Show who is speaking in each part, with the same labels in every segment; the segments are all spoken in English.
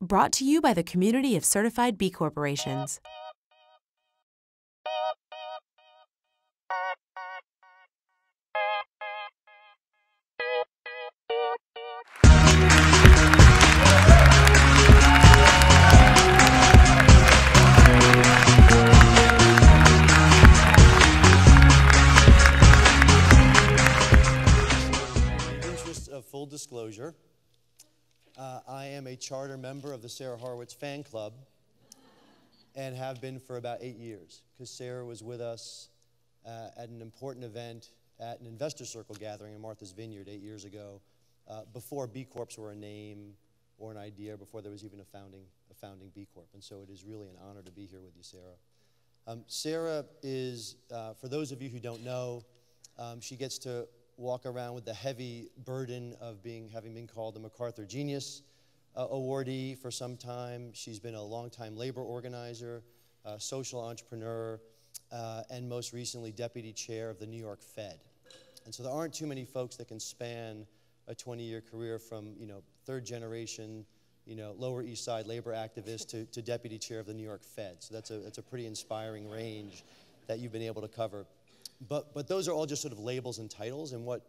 Speaker 1: Brought to you by the community of certified B corporations.
Speaker 2: Full disclosure, I am a charter member of the Sara Horowitz fan club and have been for about 8 years, because Sara was with us at an important event at an investor circle gathering in Martha's Vineyard 8 years ago, before B Corps were a name or an idea, before there was even a founding B Corp. And so it is really an honor to be here with you, Sara. Sara is, for those of you who don't know, she gets to walk around with the heavy burden of having been called the MacArthur Genius awardee for some time. She's been a longtime labor organizer, social entrepreneur, and most recently deputy chair of the New York Fed. And so there aren't too many folks that can span a 20-year career from, third generation, Lower East Side labor activist to deputy chair of the New York Fed. So that's a pretty inspiring range that you've been able to cover. But those are all just sort of labels and titles, and what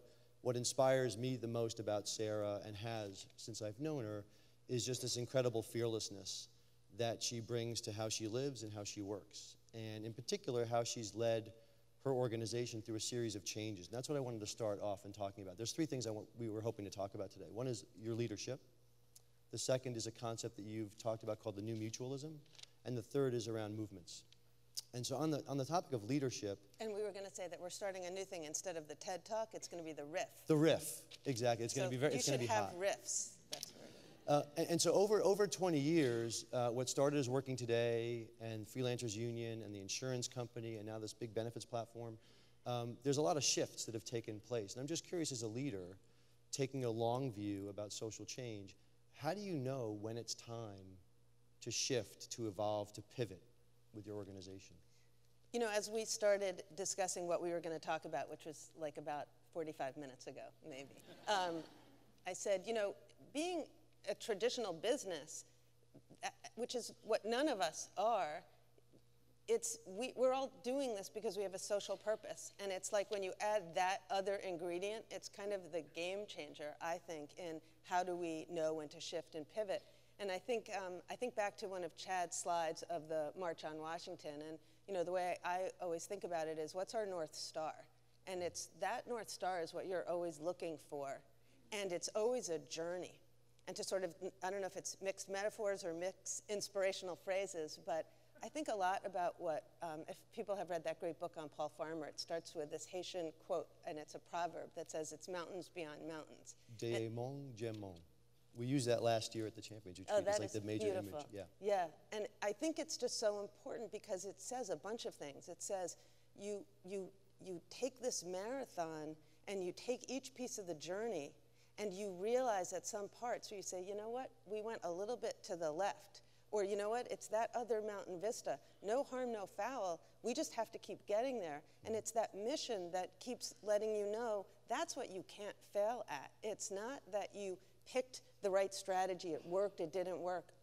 Speaker 2: inspires me the most about Sara, and has since I've known her, is just this incredible fearlessness that she brings to how she lives and how she works, and in particular how she's led her organization through a series of changes. And that's what I wanted to start off in talking about. There's three things we were hoping to talk about today. One is your leadership. The second is a concept that you've talked about called the new mutualism, and the third is around movements. And so on the topic of leadership.
Speaker 3: And we were going to say that we're starting a new thing. Instead of the TED Talk, it's going to be the riff.
Speaker 2: The riff, exactly. It's going to be very. It's going to be hot.
Speaker 3: You should have riffs. That's right.
Speaker 2: And so over 20 years, what started as Working Today and Freelancers Union and the insurance company and now this big benefits platform, there's a lot of shifts that have taken place. And I'm just curious, as a leader, taking a long view about social change, how do you know when it's time to shift, to evolve, to pivot with your organization?
Speaker 3: As we started discussing what we were going to talk about, which was like about 45 minutes ago, maybe, I said, being a traditional business, which is what none of us are, we're all doing this because we have a social purpose. And it's like when you add that other ingredient, it's kind of the game changer, I think, in how do we know when to shift and pivot. And I think back to one of Chad's slides of the March on Washington, and the way I always think about it is, what's our North Star? And it's that North Star is what you're always looking for, and it's always a journey. And to sort of, I don't know if it's mixed metaphors or mixed inspirational phrases, but I think a lot about what, if people have read that great book on Paul Farmer, it starts with this Haitian quote, and it's a proverb that says, "It's mountains beyond mountains."
Speaker 2: Démon, Gemon. We used that last year at the championship.
Speaker 3: Oh,
Speaker 2: it's like the major
Speaker 3: beautiful.
Speaker 2: image. Yeah.
Speaker 3: Yeah, and I think it's just so important because it says a bunch of things. It says you take this marathon and you take each piece of the journey and you realize at some parts where you say, you know what, we went a little bit to the left. Or you know what, it's that other mountain vista. No harm, no foul. We just have to keep getting there. And it's that mission that keeps letting you know that's what you can't fail at. It's not that you picked the right strategy, it worked, it didn't work.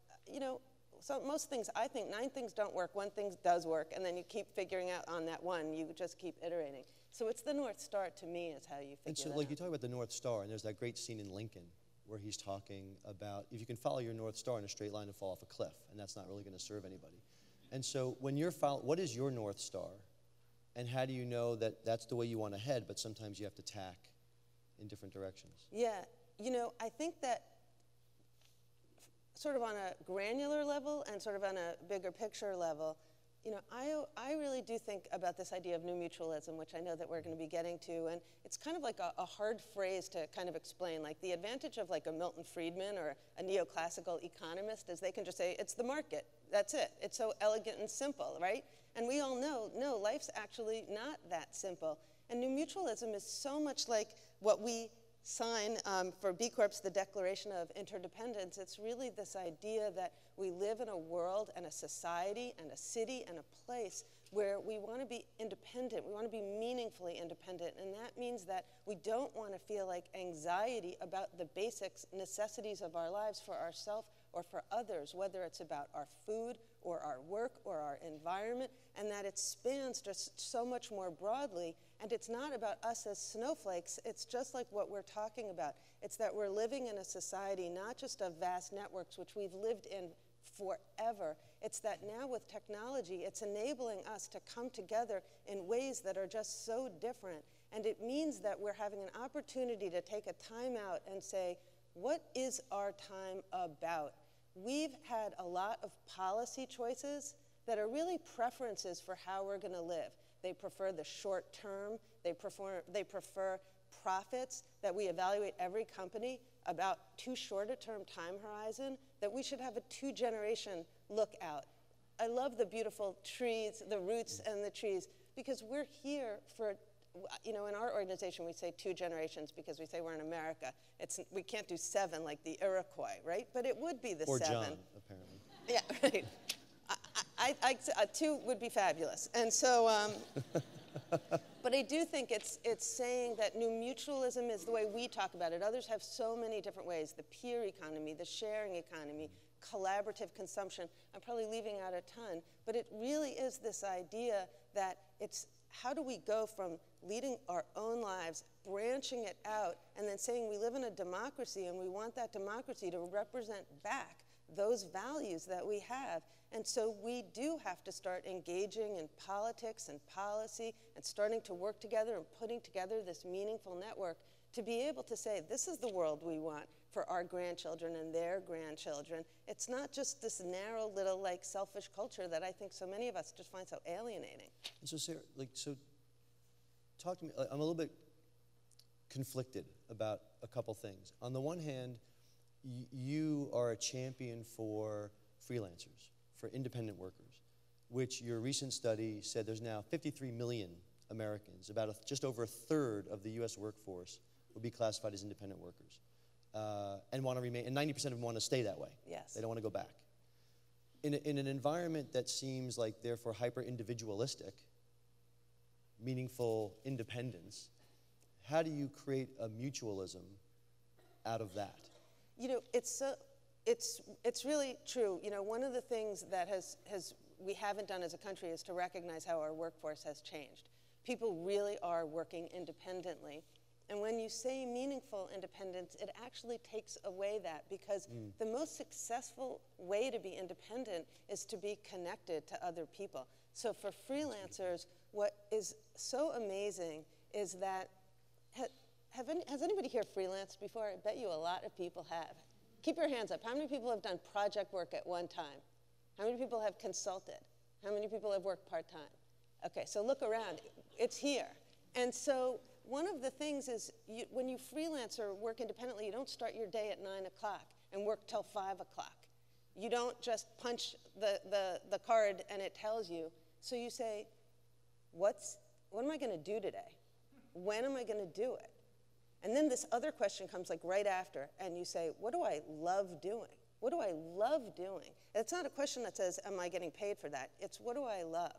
Speaker 3: So most things, I think 9 things don't work, 1 thing does work, and then you keep figuring out on that one, you just keep iterating. So it's the North Star, to me, is how you figure
Speaker 2: and so,
Speaker 3: that
Speaker 2: like
Speaker 3: out.
Speaker 2: you talk about the North Star, and there's that great scene in Lincoln where he's talking about if you can follow your North Star in a straight line and fall off a cliff, and that's not really going to serve anybody. And so when you're what is your North Star, and how do you know that that's the way you want to head, but sometimes you have to tack in different directions?
Speaker 3: Yeah, I think that sort of on a granular level and sort of on a bigger picture level, I really do think about this idea of new mutualism, which I know that we're going to be getting to, and it's kind of like a hard phrase to kind of explain. Like the advantage of like a Milton Friedman or a neoclassical economist is they can just say, it's the market, that's it. It's so elegant and simple, right? And we all know, no, life's actually not that simple. And new mutualism is so much like what we sign for B Corps, the Declaration of Interdependence. It's really this idea that we live in a world and a society and a city and a place where we want to be independent. We want to be meaningfully independent. And that means that we don't want to feel like anxiety about the basic necessities of our lives for ourselves or for others, whether it's about our food or our work or our environment, and that it spans just so much more broadly. And it's not about us as snowflakes. It's just like what we're talking about. It's that we're living in a society not just of vast networks, which we've lived in forever. It's that now with technology, it's enabling us to come together in ways that are just so different. And it means that we're having an opportunity to take a time out and say, what is our time about? We've had a lot of policy choices that are really preferences for how we're going to live. They prefer the short term. They prefer profits, that we evaluate every company about too short a term time horizon, that we should have a 2-generation look out. I love the beautiful trees, the roots and the trees, because we're here for, in our organization we say 2 generations because we say we're in America. We can't do 7 like the Iroquois, right? But it would be the 7.
Speaker 2: Or John, apparently.
Speaker 3: Yeah, right. 2 would be fabulous. And so, but I do think it's saying that new mutualism is the way we talk about it. Others have so many different ways: the peer economy, the sharing economy, collaborative consumption. I'm probably leaving out a ton, but it really is this idea that it's how do we go from leading our own lives, branching it out, and then saying we live in a democracy and we want that democracy to represent back those values that we have. And so we do have to start engaging in politics and policy and starting to work together and putting together this meaningful network to be able to say, this is the world we want for our grandchildren and their grandchildren. It's not just this narrow little selfish culture that I think so many of us just find so alienating.
Speaker 2: And so Sarah, talk to me. I'm a little bit conflicted about a couple things. On the one hand, you are a champion for freelancers, for independent workers, which your recent study said there's now 53 million Americans, about just over a third of the U.S. workforce would be classified as independent workers, and want to remain, and 90% of them want to stay that way.
Speaker 3: Yes.
Speaker 2: They don't want to go back. In an environment that seems like, therefore, hyper-individualistic, meaningful independence, how do you create a mutualism out of that? It's really true. One of the things that we haven't done as a country is to recognize how our workforce has changed. People really are working independently. And when you say meaningful independence, it actually takes away that, because the most successful way to be independent is to be connected to other people. So for freelancers, what is so amazing is that, has anybody here freelanced before? I bet you a lot of people have. Keep your hands up. How many people have done project work at one time? How many people have consulted? How many people have worked part-time? Okay, so look around. It's here. And so one of the things is when you freelance or work independently, you don't start your day at 9 o'clock and work till 5 o'clock. You don't just punch the card and it tells you. So you say, what am I going to do today? When am I going to do it? And then this other question comes right after, and you say, what do I love doing? What do I love doing? And it's not a question that says, am I getting paid for that? It's what do I love?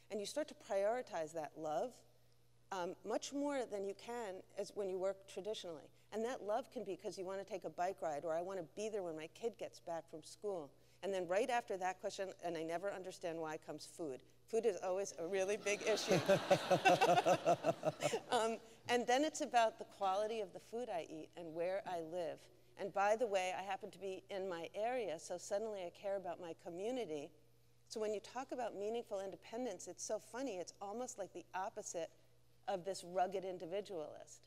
Speaker 2: And you start to prioritize that love much more than you can as when you work traditionally. And that love can be because you want to take a bike ride, or I want to be there when my kid gets back from school. And then right after that question, and I never understand why, comes food. Food is always a really big issue. And then it's about the quality of the food I eat and where I live. And by the way, I happen to be in my area, so suddenly I care about my community. So when you talk about meaningful independence, it's so funny. It's almost like the opposite of this rugged individualist.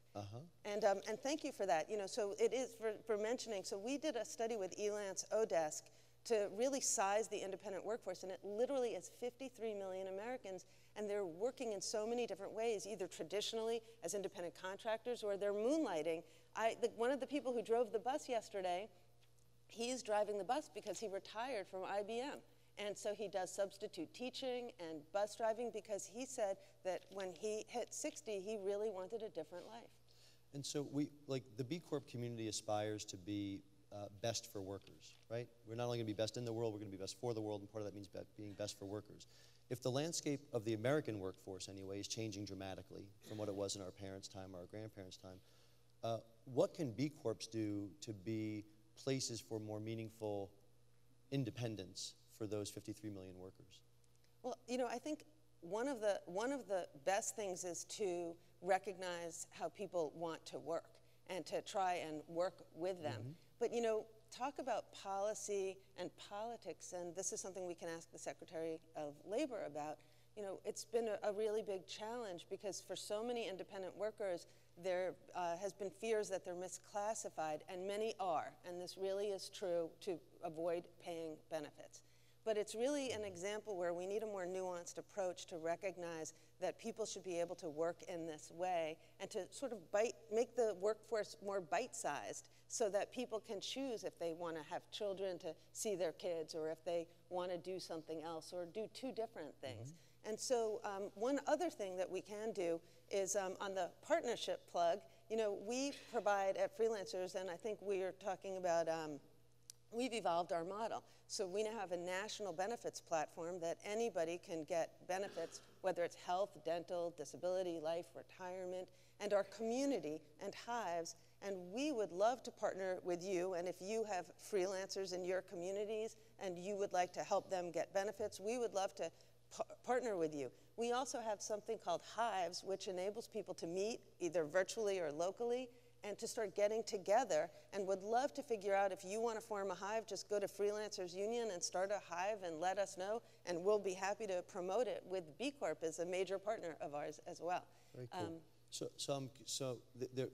Speaker 2: And thank you for that. So it is for mentioning. So we did a study with Elance Odesk to really size the independent workforce, and it literally is 53 million Americans, and they're working in so many different ways, either traditionally as independent contractors or they're moonlighting. One of the people who drove the bus yesterday, he's driving the bus because he retired from IBM. And so he does substitute teaching and bus driving because he said that when he hit 60, he really wanted a different life. And so the B Corp community aspires to be best for workers, right? We're not only going to be best in the world, we're going to be best for the world, and part of that means being best for workers. If the landscape of the American workforce, anyway, is changing dramatically from what it was in our parents' time or our grandparents' time, what can B Corps do to be places for more meaningful independence for those 53 million workers?
Speaker 3: Well, you know, I think one of the best things is to recognize how people want to work and to try and work with them. But, you know, talk about policy and politics, and this is something we can ask the Secretary of Labor about. You know, it's been a really big challenge because for so many independent workers, there has been fears that they're misclassified, and many are, and this really is true to avoid paying benefits. But it's really an example where we need a more nuanced approach to recognize that people should be able to work in this way and to sort of make the workforce more bite-sized so that people can choose if they want to have children to see their kids or if they want to do something else or do two different things. And so one other thing that we can do is on the partnership plug, you know, we provide at Freelancers, and I think we are talking about, we've evolved our model. So we now have a national benefits platform that anybody can get benefits, whether it's health, dental, disability, life, retirement, and our community and hives. And we would love to partner with you, and if you have freelancers in your communities and you would like to help them get benefits, we would love to partner with you. We also have something called Hives, which enables people to meet either virtually or locally and to start getting together, and would love to figure out if you want to form a hive, just go to Freelancers Union and start a hive and let us know, and we'll be happy to promote it with B Corp as a major partner of ours as well.
Speaker 2: Very cool.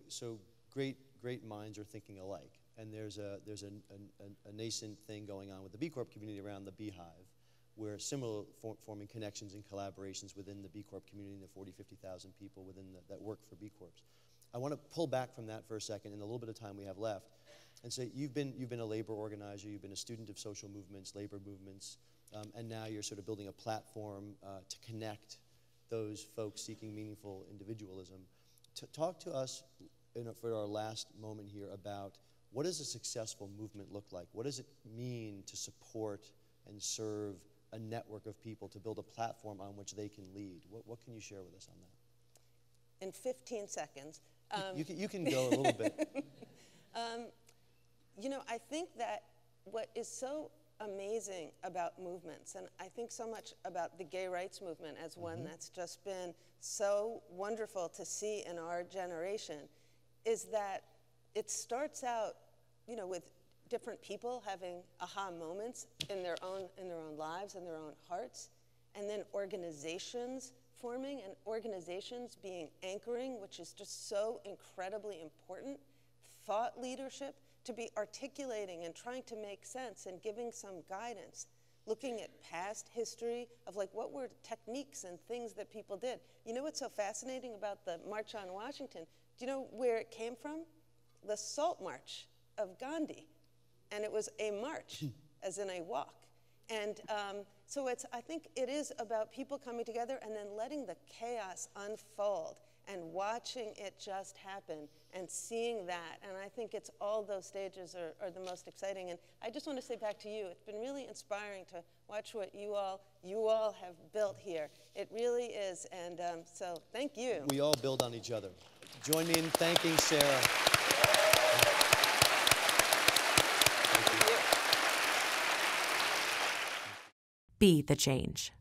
Speaker 2: So great minds are thinking alike, and there's a nascent thing going on with the B Corp community around the Beehive, where similar forming connections and collaborations within the B Corp community and the 40, 50,000 people within that work for B Corps. I want to pull back from that for a second in the little bit of time we have left and say you've been a labor organizer, you've been a student of social movements, labor movements, and now you're sort of building a platform to connect those folks seeking meaningful individualism. Talk to us for our last moment here about what does a successful movement look like? What does it mean to support and serve a network of people to build a platform on which they can lead? What can you share with us on that?
Speaker 3: In 15 seconds.
Speaker 2: You can go a little bit.
Speaker 3: You know, I think that what is so amazing about movements, and I think so much about the gay rights movement as one that's just been so wonderful to see in our generation, is that it starts out, you know, with different people having aha moments in their own lives, in their own hearts, and then organizations forming and organizations being anchoring, which is just so incredibly important, thought leadership, to be articulating and trying to make sense and giving some guidance, looking at past history of like what were techniques and things that people did. You know what's so fascinating about the March on Washington? Do you know where it came from? The Salt March of Gandhi. And it was a march, as in a walk. And so I think it is about people coming together and then letting the chaos unfold and watching it just happen and seeing that. And I think it's all those stages are the most exciting. And I just want to say back to you, it's been really inspiring to watch what you all have built here. It really is. And so thank you.
Speaker 2: We all build on each other. Join me in thanking Sara.
Speaker 1: Be the change.